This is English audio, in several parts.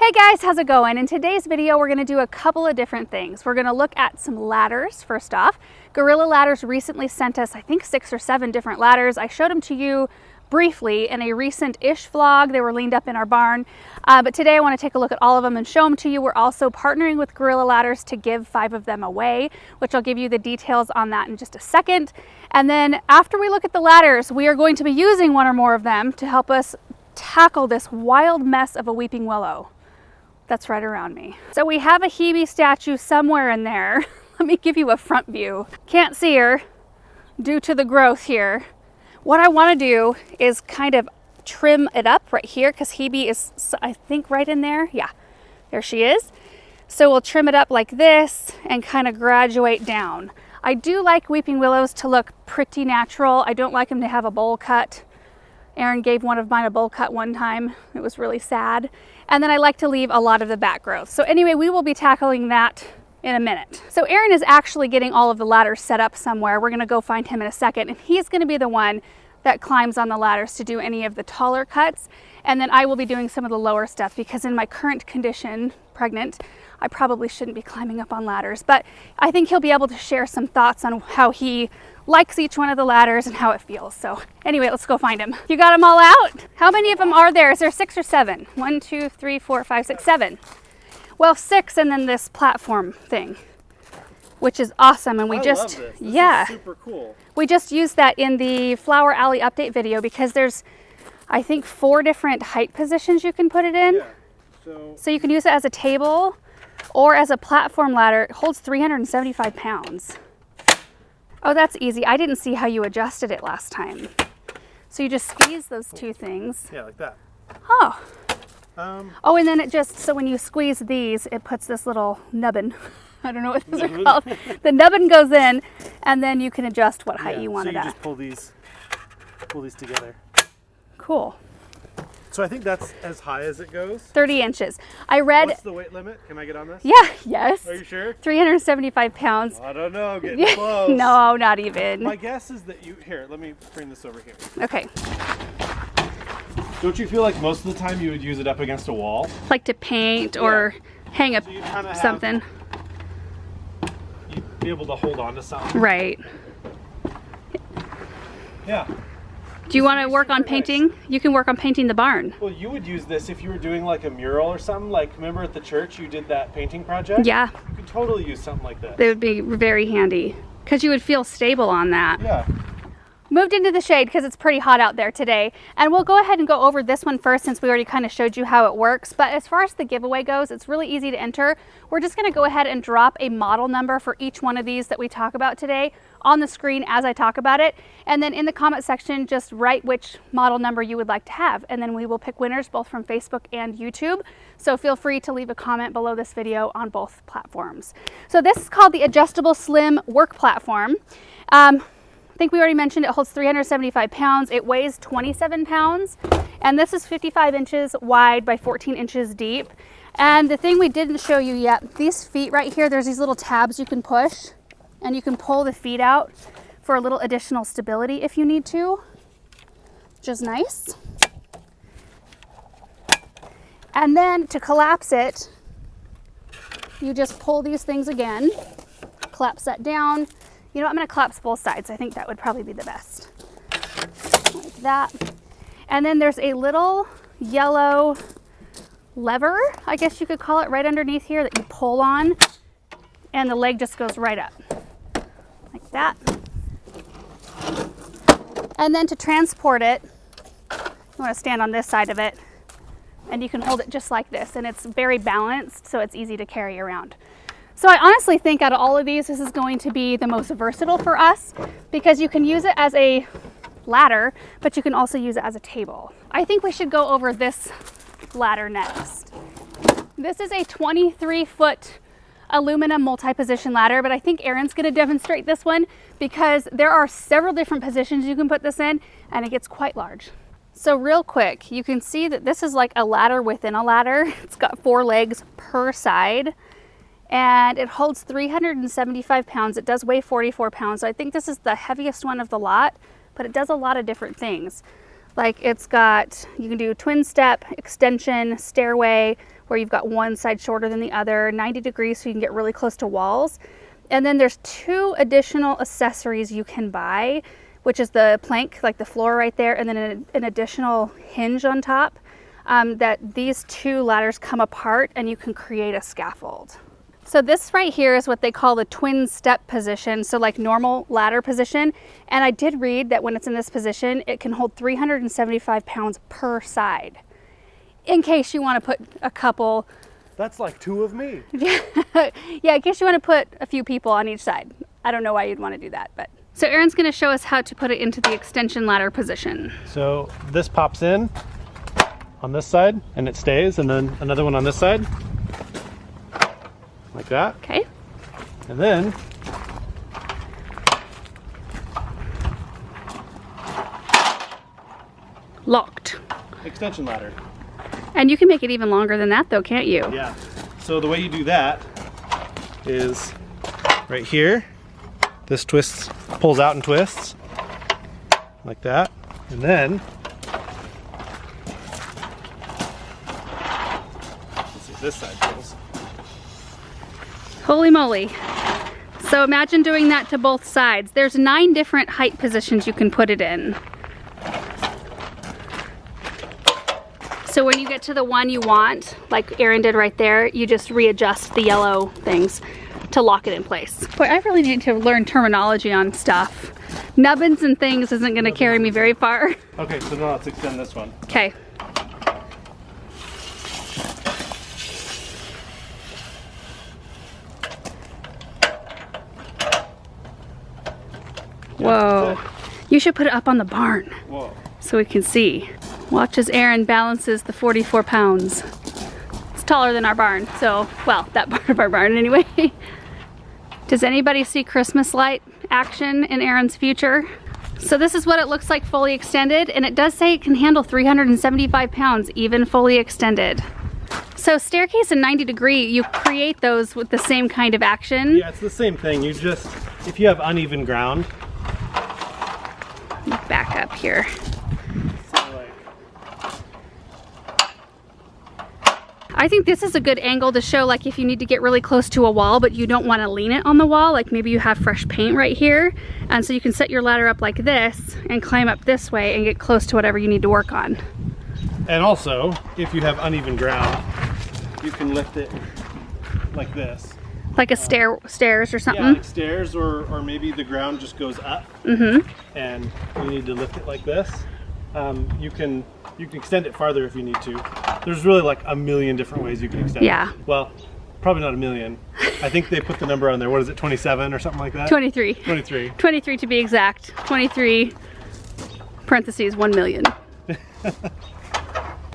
Hey guys, how's it going? In today's video, we're gonna do a couple of different things. We're gonna look at some ladders first off. Gorilla Ladders recently sent us, I think 6 or 7 different ladders. I showed them to you briefly in a recent-ish vlog. They were leaned up in our barn. But today I wanna take a look at all of them and show them to you. We're also partnering with Gorilla Ladders to give 5 of them away, which I'll give you the details on that in just a second. And then after we look at the ladders, we are going to be using one or more of them to help us tackle this wild mess of a weeping willow that's right around me. So we have a Hebe statue somewhere in there. Let me give you a front view. Can't see her due to the growth here. What I want to do is kind of trim it up right here because Hebe is, I think, right in there. Yeah, there she is. So we'll trim it up like this and kind of graduate down. I do like weeping willows to look pretty natural. I don't like them to have a bowl cut. Aaron gave one of mine a bowl cut one time. It was really sad. And then I like to leave a lot of the back growth. So anyway, we will be tackling that in a minute. So Aaron is actually getting all of the ladders set up somewhere. We're gonna go find him in a second, and he's gonna be the one that climbs on the ladders to do any of the taller cuts. And then I will be doing some of the lower stuff because in my current condition, pregnant, I probably shouldn't be climbing up on ladders, but I think he'll be able to share some thoughts on how he likes each one of the ladders and how it feels. So anyway, let's go find him. You got them all out? How many of them are there? Is there 6 or 7? 1, 2, 3, 4, 5, 6, 7. Well, 6 and then this platform thing, which is awesome. And we love this. This is super cool. We just used that in the Flower Alley update video because there's, I think, 4 different height positions you can put it in. Yeah. So you can use it as a table or as a platform ladder. It holds 375 pounds. Oh, that's easy. I didn't see how you adjusted it last time. So you just squeeze those 2 things. Yeah, like that. Oh. Oh, and then it just, so when you squeeze these, it puts this little nubbin. I don't know what these are called. The nubbin goes in, and then you can adjust what height you want it at. So you just pull these together. Cool. So I think that's as high as it goes. 30 inches. I read. What's the weight limit? Can I get on this? Yeah, yes. Are you sure? 375 pounds. I don't know, getting close. No, not even. My guess is that here, let me bring this over here. Okay. Don't you feel like most of the time you would use it up against a wall? Like to paint or hang up something. You'd be able to hold on to something. Right. Yeah. Do you want to work on painting? Nice. You can work on painting the barn. Well, you would use this if you were doing like a mural or something. Like, remember at the church you did that painting project? Yeah. You could totally use something like that. They would be very handy because you would feel stable on that. Yeah. Moved into the shade because it's pretty hot out there today. And we'll go ahead and go over this one first since we already kind of showed you how it works. But as far as the giveaway goes, it's really easy to enter. We're just going to go ahead and drop a model number for each one of these that we talk about today on the screen as I talk about it. And then in the comment section, just write which model number you would like to have. And then we will pick winners both from Facebook and YouTube. So feel free to leave a comment below this video on both platforms. So this is called the Adjustable Slim Work Platform. I think we already mentioned it holds 375 pounds. It weighs 27 pounds. And this is 55 inches wide by 14 inches deep. And the thing we didn't show you yet, these feet right here, there's these little tabs you can push and you can pull the feet out for a little additional stability if you need to, which is nice. And then to collapse it, you just pull these things again, collapse that down. You know, I'm going to collapse both sides. I think that would probably be the best. Like that. And then there's a little yellow lever, I guess you could call it, right underneath here that you pull on. And the leg just goes right up. Like that. And then to transport it, you want to stand on this side of it. And you can hold it just like this. And it's very balanced, so it's easy to carry around. So I honestly think out of all of these, this is going to be the most versatile for us because you can use it as a ladder, but you can also use it as a table. I think we should go over this ladder next. This is a 23-foot aluminum multi-position ladder, but I think Aaron's going to demonstrate this one because there are several different positions you can put this in and it gets quite large. So real quick, you can see that this is like a ladder within a ladder. It's got 4 legs per side. And it holds 375 pounds. It does weigh 44 pounds. So I think this is the heaviest one of the lot, but it does a lot of different things. Like it's got, you can do twin step, extension, stairway, where you've got one side shorter than the other, 90 degrees so you can get really close to walls. And then there's 2 additional accessories you can buy, which is the plank, like the floor right there, and then an additional hinge on top, that these 2 ladders come apart and you can create a scaffold. So this right here is what they call the twin step position, so like normal ladder position. And I did read that when it's in this position, it can hold 375 pounds per side. In case you want to put a couple. That's like 2 of me. Yeah, in case you want to put a few people on each side. I don't know why you'd want to do that, but. So Aaron's going to show us how to put it into the extension ladder position. So this pops in on this side and it stays, and then another one on this side. Like that. Okay. And then locked. Extension ladder. And you can make it even longer than that though, can't you? Yeah. So the way you do that is right here. This twists, pulls out and twists like that. And then let's see, this side pulls. Holy moly. So imagine doing that to both sides. There's 9 different height positions you can put it in. So when you get to the one you want, like Aaron did right there, you just readjust the yellow things to lock it in place. Boy, I really need to learn terminology on stuff. Nubbins and things isn't gonna carry me very far. Okay, so now let's extend this one. Okay. Whoa. You should put it up on the barn. Whoa. So we can see. Watch as Aaron balances the 44 pounds. It's taller than our barn, so, well, that part of our barn anyway. Does anybody see Christmas light action in Aaron's future? So this is what it looks like fully extended, and it does say it can handle 375 pounds, even fully extended. So staircase and 90 degree, you create those with the same kind of action. Yeah, it's the same thing. You just, if you have uneven ground. Back up here. I think this is a good angle to show, like, if you need to get really close to a wall but you don't want to lean it on the wall, like maybe you have fresh paint right here, and so you can set your ladder up like this and climb up this way and get close to whatever you need to work on. And also, if you have uneven ground, you can lift it like this. Like a stairs or something? Yeah, like stairs, or maybe the ground just goes up, and you need to lift it like this. You can extend it farther if you need to. There's really like a million different ways you can extend Yeah. it. Well, probably not a million. I think they put the number on there. What is it, 27 or something like that? 23. 23. 23 to be exact. 23 parentheses 1 million.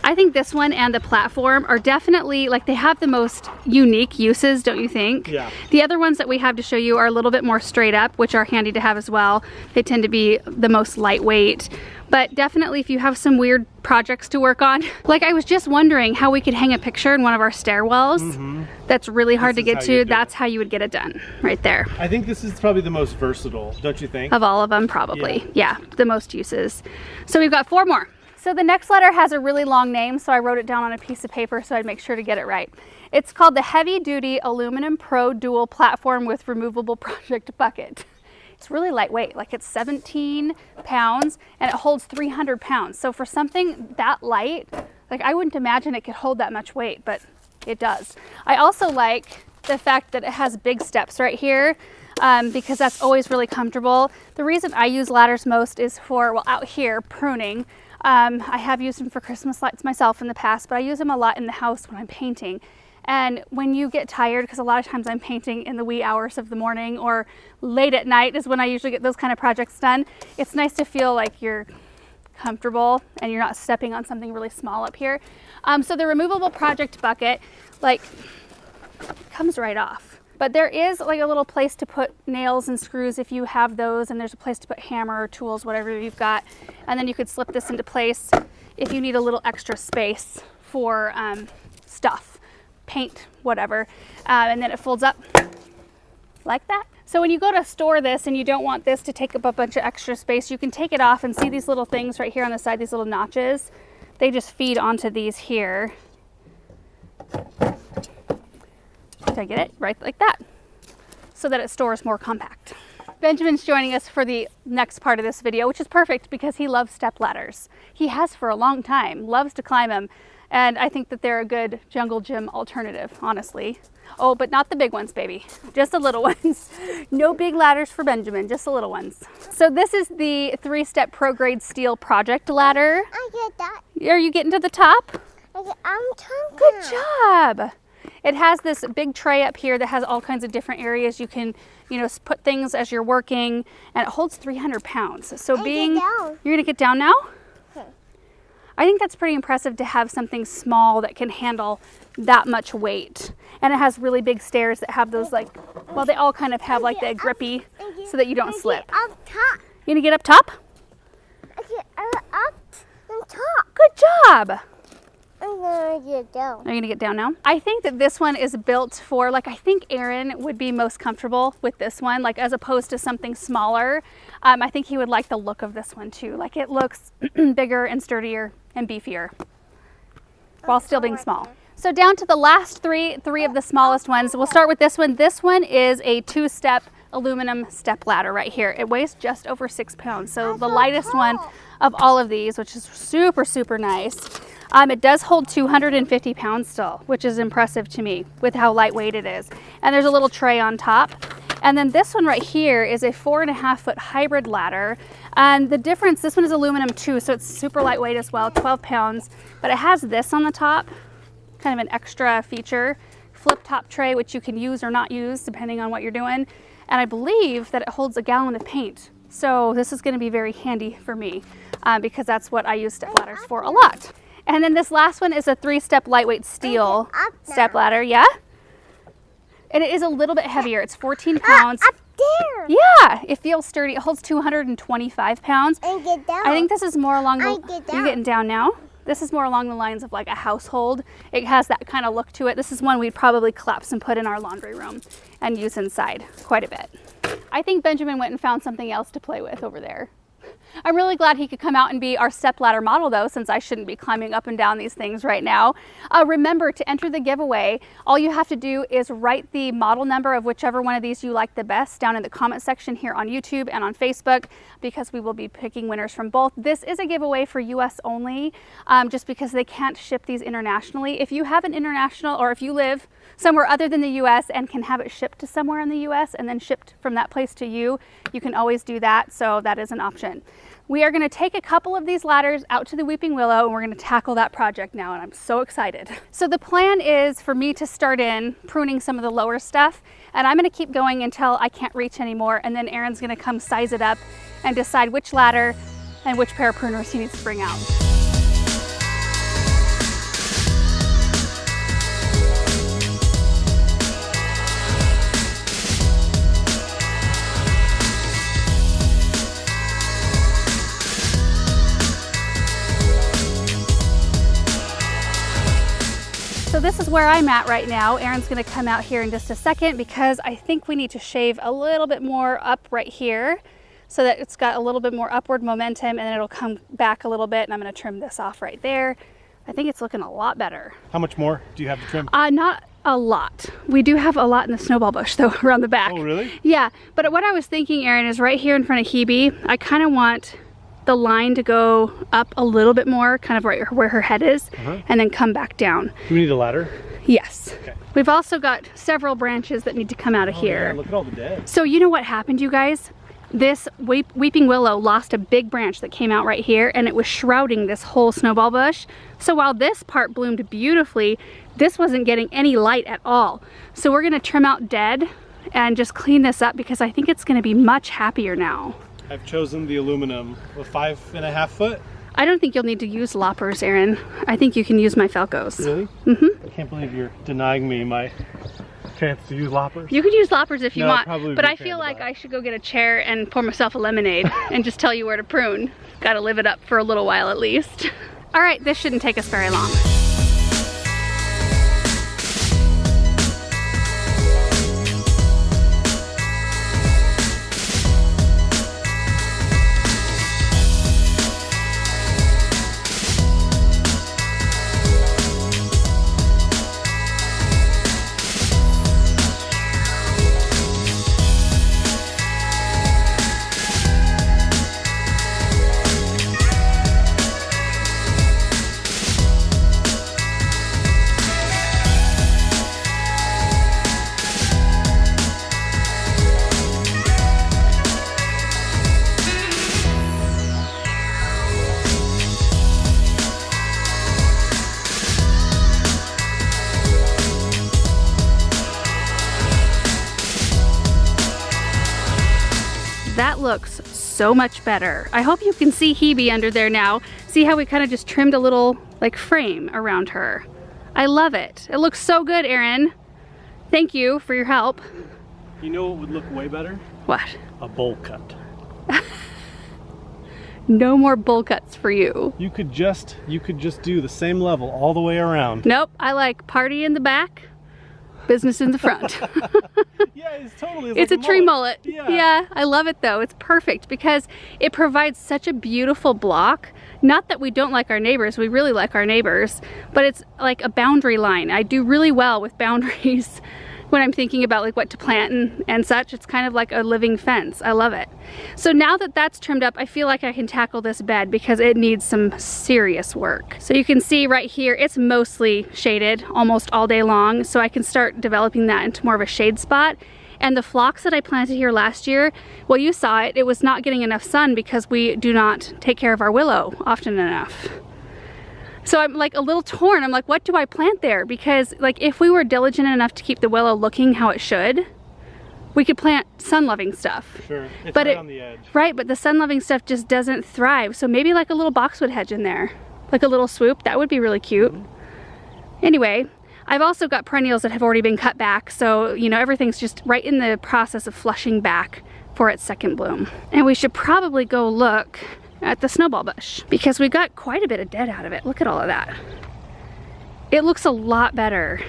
I think this one and the platform are definitely, like, they have the most unique uses, don't you think? Yeah. The other ones that we have to show you are a little bit more straight up, which are handy to have as well. They tend to be the most lightweight. But definitely if you have some weird projects to work on, like I was just wondering how we could hang a picture in one of our stairwells. That's really hard to get to. That's how you would get it done, right there. I think this is probably the most versatile, don't you think? Of all of them, probably. Yeah, the most uses. So we've got 4 more. So the next letter has a really long name, so I wrote it down on a piece of paper so I'd make sure to get it right. It's called the Heavy Duty Aluminum Pro Dual Platform with Removable Project Bucket. It's really lightweight, like it's 17 pounds and it holds 300 pounds. So for something that light, like I wouldn't imagine it could hold that much weight, but it does. I also like the fact that it has big steps right here, because that's always really comfortable. The reason I use ladders most is for, well, out here, pruning. I have used them for Christmas lights myself in the past, but I use them a lot in the house when I'm painting. And when you get tired, because a lot of times I'm painting in the wee hours of the morning or late at night is when I usually get those kind of projects done, it's nice to feel like you're comfortable and you're not stepping on something really small up here. So the removable project bucket, like, comes right off. But there is like a little place to put nails and screws if you have those, and there's a place to put hammer or tools, whatever you've got. And then you could slip this into place if you need a little extra space for stuff, paint, whatever. And then it folds up like that. So when you go to store this and you don't want this to take up a bunch of extra space, you can take it off and see these little things right here on the side, these little notches. They just feed onto these here. Did I get it? Right like that, so that it stores more compact. Benjamin's joining us for the next part of this video, which is perfect because he loves step ladders. He has for a long time, loves to climb them, and I think that they're a good jungle gym alternative, honestly. Oh, but not the big ones, baby. Just the little ones. No big ladders for Benjamin, just the little ones. So this is the 3-step pro grade steel project ladder. I get that. Are you getting to the top? I'm talking. Good job. It has this big tray up here that has all kinds of different areas you can, you know, put things as you're working, and it holds 300 pounds. So Get down. you're gonna get down now? Okay. I think that's pretty impressive to have something small that can handle that much weight. And it has really big stairs that have those, like, well, they all kind of have like the grippy so that you don't slip. Up top. You gonna get up top? I get up and top. Good job. I'm gonna get down. Are you gonna get down now? I think that this one is built for, like, I think Aaron would be most comfortable with this one, like, as opposed to something smaller. I think he would like the look of this one too. Like, it looks bigger and sturdier and beefier while still being small. So down to the last three of the smallest ones. We'll start with this one. This one is a 2-step aluminum step ladder right here. It weighs just over 6 pounds. So the lightest one of all of these, which is super, super nice. It does hold 250 pounds still, which is impressive to me with how lightweight it is. And there's a little tray on top. And then this one right here is a 4.5-foot hybrid ladder. And the difference, this one is aluminum too, so it's super lightweight as well, 12 pounds. But it has this on the top, kind of an extra feature, flip top tray, which you can use or not use depending on what you're doing. And I believe that it holds a gallon of paint. So this is gonna be very handy for me because that's what I use step ladders for a lot. And then this last one is a 3-step lightweight steel step ladder, yeah? And it is a little bit heavier. It's 14 pounds. Up there. Yeah, it feels sturdy. It holds 225 pounds. And get down. I think this is more along the, get you down. getting down now? This is more along the lines of like a household. It has that kind of look to it. This is one we'd probably collapse and put in our laundry room and use inside quite a bit. I think Benjamin went and found something else to play with over there. I'm really glad he could come out and be our stepladder model though, since I shouldn't be climbing up and down these things right now. Remember, to enter the giveaway, all you have to do is write the model number of whichever one of these you like the best down in the comment section here on YouTube and on Facebook, because we will be picking winners from both. This is a giveaway for US only, just because they can't ship these internationally. If you have an international, or if you live somewhere other than the US and can have it shipped to somewhere in the US and then shipped from that place to you, you can always do that, so that is an option. We are going to take a couple of these ladders out to the Weeping Willow and we're going to tackle that project now, and I'm so excited. So the plan is for me to start in pruning some of the lower stuff, and I'm going to keep going until I can't reach anymore, and then Aaron's going to come size it up and decide which ladder and which pair of pruners he needs to bring out. So this is where I'm at right now. Aaron's gonna come out here in just a second because I think we need to shave a little bit more up right here so that it's got a little bit more upward momentum, and then it'll come back a little bit, and I'm gonna trim this off right there. I think it's looking a lot better. How much more do you have to trim? Not a lot. We do have a lot in the snowball bush though, around the back. Oh, really? Yeah, but what I was thinking, Aaron, is right here in front of Hebe, I kind of want the line to go up a little bit more, kind of right where her head is, and then come back down. Do we need a ladder? Yes. Okay. We've also got several branches that need to come out of here. Yeah, look at all the dead. So you know what happened, you guys? This Weeping Willow lost a big branch that came out right here, and it was shrouding this whole snowball bush. So while this part bloomed beautifully, this wasn't getting any light at all. So we're gonna trim out dead and just clean this up because I think it's gonna be much happier now. I've chosen the aluminum, a 5.5 foot. I don't think you'll need to use loppers, Aaron. I think you can use my Falcos. Really? I can't believe you're denying me my chance to use loppers. You could use loppers if you No, want, probably but be I a fan feel of like that. I should go get a chair and pour myself a lemonade and just tell you where to prune. Gotta live it up for a little while at least. All right, this shouldn't take us very long. that looks so much better. I hope you can see Hebe under there now. See how we kind of just trimmed a little like frame around her. I love it. It looks so good, Aaron. Thank you for your help. You know what would look way better? What? A bowl cut. No more bowl cuts for you. You could just do the same level all the way around. Nope, I like party in the back, business in the front. Yeah, it's totally. It's like a tree mullet. Yeah. I love it though. It's perfect because it provides such a beautiful block. Not that we don't like our neighbors, we really like our neighbors, but it's like a boundary line. I do really well with boundaries when I'm thinking about like what to plant and such. It's kind of like a living fence. I love it. So now that that's trimmed up, I feel like I can tackle this bed because it needs some serious work. So you can see right here, it's mostly shaded almost all day long. So I can start developing that into more of a shade spot. And the phlox that I planted here last year, well, you saw it, it was not getting enough sun because we do not take care of our willow often enough. So I'm like a little torn. I'm like, what do I plant there? Because like if we were diligent enough to keep the willow looking how it should, we could plant sun-loving stuff. Sure, it's but right on the edge. Right, but the sun-loving stuff just doesn't thrive. So maybe like a little boxwood hedge in there, like a little swoop, that would be really cute. Anyway, I've also got perennials that have already been cut back. So, you know, everything's just right in the process of flushing back for its second bloom. And we should probably go look at the snowball bush because we got quite a bit of dead out of it. Look at all of that. It looks a lot better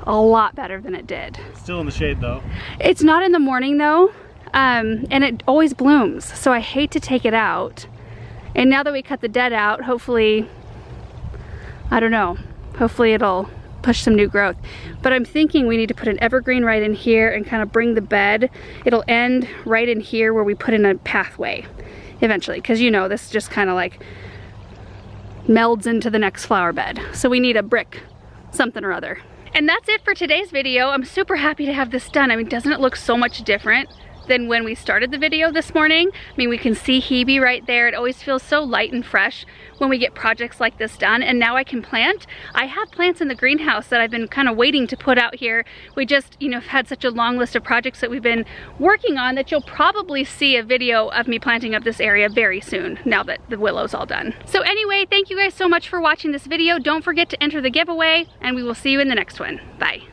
than it did. Still in the shade though. It's not in the morning though, and it always blooms, so I hate to take it out. And now that we cut the dead out, hopefully, I don't know, hopefully it'll push some new growth. But I'm thinking we need to put an evergreen right in here and kind of bring the bed. It'll end right in here where we put in a pathway eventually, because you know this just kind of like melds into the next flower bed. So we need a brick something or other. And that's it for today's video. I'm super happy to have this done. I mean, doesn't it look so much different than when we started the video this morning? I mean, we can see Hebe right there. It always feels so light and fresh when we get projects like this done. And now I can plant. I have plants in the greenhouse that I've been kind of waiting to put out here. We just, you know, have had such a long list of projects that we've been working on that you'll probably see a video of me planting up this area very soon now that the willow's all done. So anyway, thank you guys so much for watching this video. Don't forget to enter the giveaway and we will see you in the next one. Bye.